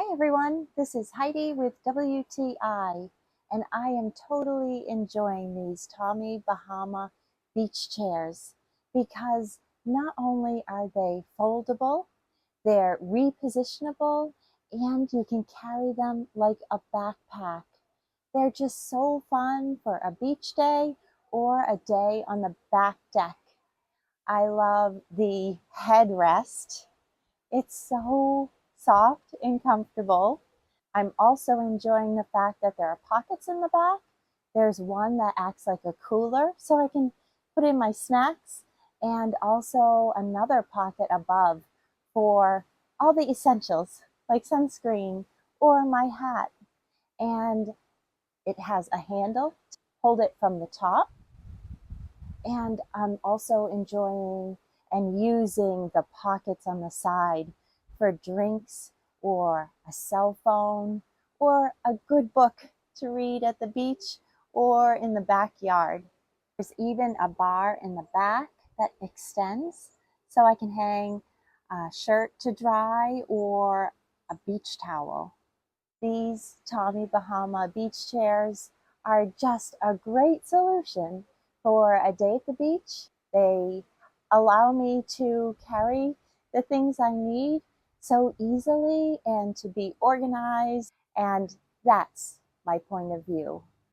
Hi everyone, this is Heidi with WTI, and I am totally enjoying these Tommy Bahama beach chairs because not only are they foldable, they're repositionable, and you can carry them like a backpack. They're just so fun for a beach day or a day on the back deck. I love the headrest. It's so soft and comfortable. I'm also enjoying the fact that there are pockets in the back. There's one that acts like a cooler so I can put in my snacks, and also another pocket above for all the essentials like sunscreen or my hat. And it has a handle to hold it from the top. And I'm also enjoying and using the pockets on the side for drinks or a cell phone or a good book to read at the beach or in the backyard. There's even a bar in the back that extends so I can hang a shirt to dry or a beach towel. These Tommy Bahama beach chairs are just a great solution for a day at the beach. They allow me to carry the things I need so easily and to be organized, and that's my point of view.